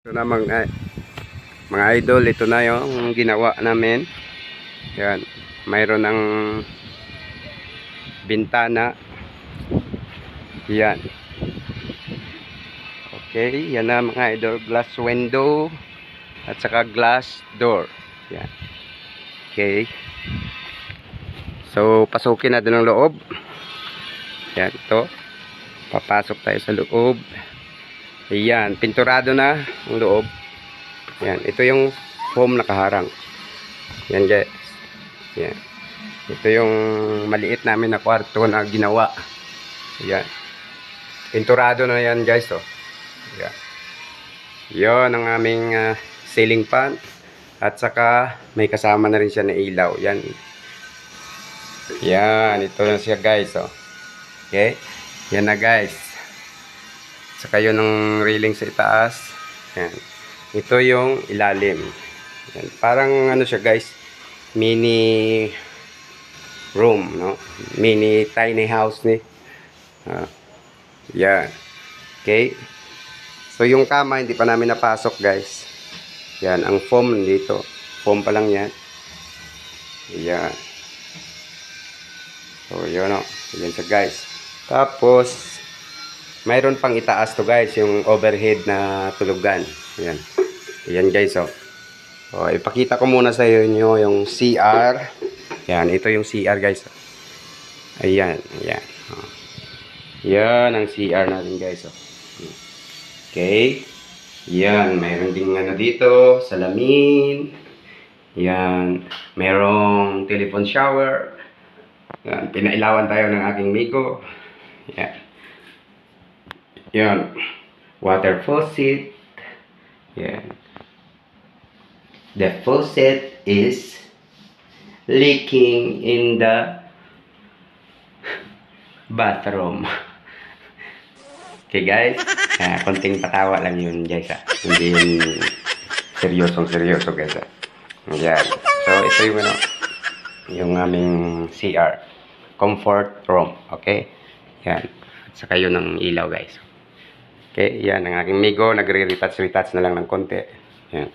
Ito na mga idol, ito na yung ginawa namin. Yan, mayroon ng bintana. Yan. Okay, yan na mga idol, glass window at saka glass door. Yan. Okay. So, pasukin na doon ang loob. Yan, ito. Papasok tayo sa loob. Ayan, pinturado na ang loob. Yan, ito yung foam nakaharang. Yan guys. Yan. Ito yung maliit namin na kwarto na ginawa. Yan. Pinturado na yan guys, oh. Yan. Yon ang aming ceiling fan. At saka may kasama na rin siya na ilaw. Yan. Yan, ito na siya guys, oh. Okay? Yan na guys. Saka yun ang railing sa itaas. Yan. Ito yung ilalim. Yan. Parang ano siya guys, mini room, no? Mini tiny house ni. Yan. Okay. So yung kama hindi pa namin napasok guys. Yan, ang foam dito. Foam pa lang yan. Yan. So yun, no? Yan siya guys. Tapos mayroon pang itaas to guys, yung overhead na tulugan. Yan. Yan guys, oh. So, ipakita ko muna sa inyo yung CR. Yan, ito yung CR guys. Ayan, ayan. Oh. Yan ang CR natin guys, oh. Okay. Yan, mayroon ding ano dito, salamin. Yan, mayroong telephone shower. Yan, pinailawan tayo ng aking Miko. Yan. Yan, water faucet. Yan. The faucet is leaking in the bathroom. Okay guys, konting patawa lang yun guys, hindi yun seryoso guys. Yan. So ito yung ano, yung aming CR, comfort room. Okay. Yan. At saka yun ang ilaw guys. Okay, yan ang aking Migo, nagre-retouch na lang ng konti. Yan.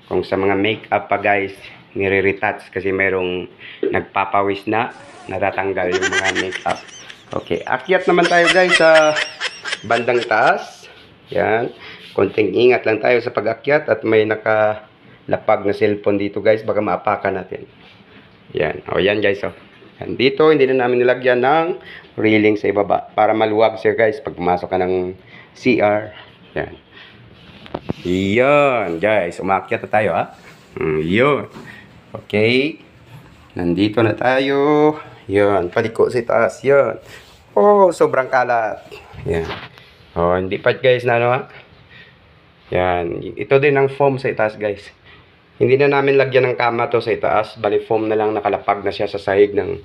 Kung sa mga makeup pa guys, nire-retouch kasi merong nagpapawis na, natatanggal yung mga makeup. Okay, akyat naman tayo guys sa bandang taas. Yan. Konting ingat lang tayo sa pag-akyat at may nakalapag na cellphone dito guys, baka maapakan natin. Yan. O yan guys, oh. Yan. Dito, hindi na namin nilagyan ng railing sa ibaba para maluwag siya guys pag pumasok ka ng CR. Yan. Yan guys, umakyat na tayo ha. Yun. Okay. Nandito na tayo. Yan, paliko sa taas. Yan. Oh, sobrang kalat. Yan. Oh, hindi pa guys na ano ha. Yan. Ito din ang foam sa itaas guys. Hindi na namin lagyan ng kama to sa itaas. Bali foam na lang, nakalapag na siya sa sahig ng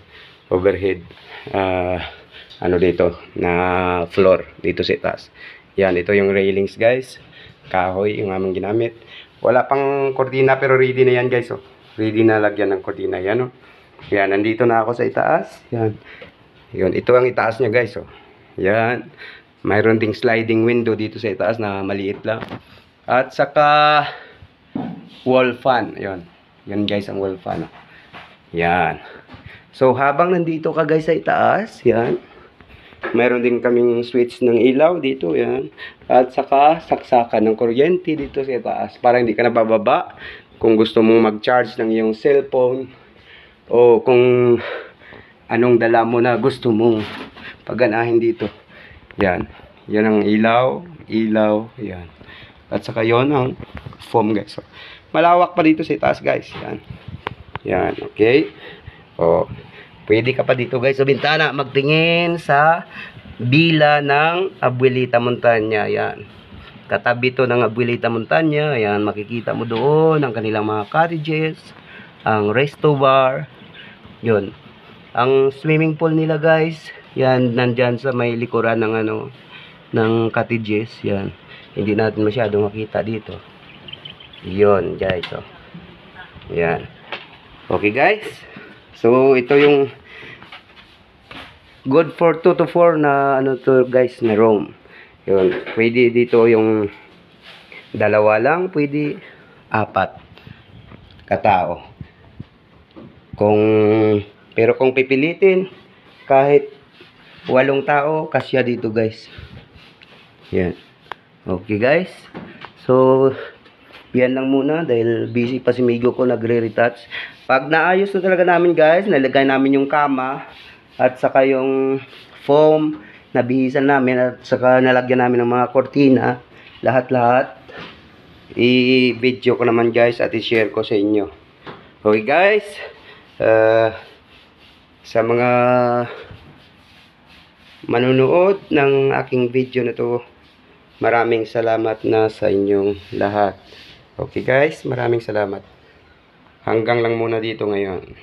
overhead. Ano dito, na floor dito sa itaas. Yan, ito yung railings guys. Kahoy yung aming ginamit. Wala pang kordina pero ready na yan guys, oh. Ready na lagyan ng kordina yan, oh. Yan, nandito na ako sa itaas. Yan. Yun, ito ang itaas niya guys, oh. Yan. Mayroon ding sliding window dito sa itaas na maliit lang. At saka wall fan. Yan. Yan guys ang wall fan, oh. Yan. So habang nandito ka guys sa itaas, yan. Mayroon din kaming switch ng ilaw dito, yan. At saka saksakan ng kuryente dito sa itaas para hindi ka nabababa kung gusto mong mag-charge ng iyong cellphone o kung anong dala mo na gusto mong paganahin dito. Yan. Yan ang ilaw, yan. At saka yon ang foam guys. So, malawak pa dito sa itaas guys, yan. Yan, okay. O, pwede ka pa dito guys sa bintana magtingin sa bila ng Abuelita Montana. Yan. Katabi to ng Abuelita Montana. Yan, makikita mo doon ang kanilang mga cottages, ang resto bar. Yun. Ang swimming pool nila guys, yan nandyan sa may likuran ng ano, ng cottages. Yan. Hindi natin masyadong makita dito. Yun guys, oh. Yan. Okay guys. So ito yung good for 2 to 4 na ano to guys na room. Yun, pwede dito yung Dalawa lang, pwede 4 katao. Pero kung pipilitin, kahit 8 tao, kasya dito guys. Yan. Okay guys. So, yan lang muna dahil busy pa si Migo ko nagre-retouch. Pag naayos na talaga namin guys, nalagay namin yung kama at saka yung foam, nabihisan namin at saka nalagyan namin ng mga kortina, lahat-lahat. I-video ko naman guys at i-share ko sa inyo. Okay guys, sa mga manunood ng aking video na to, maraming salamat na sa inyong lahat. Okay guys, maraming salamat. Hanggang lang muna dito ngayon.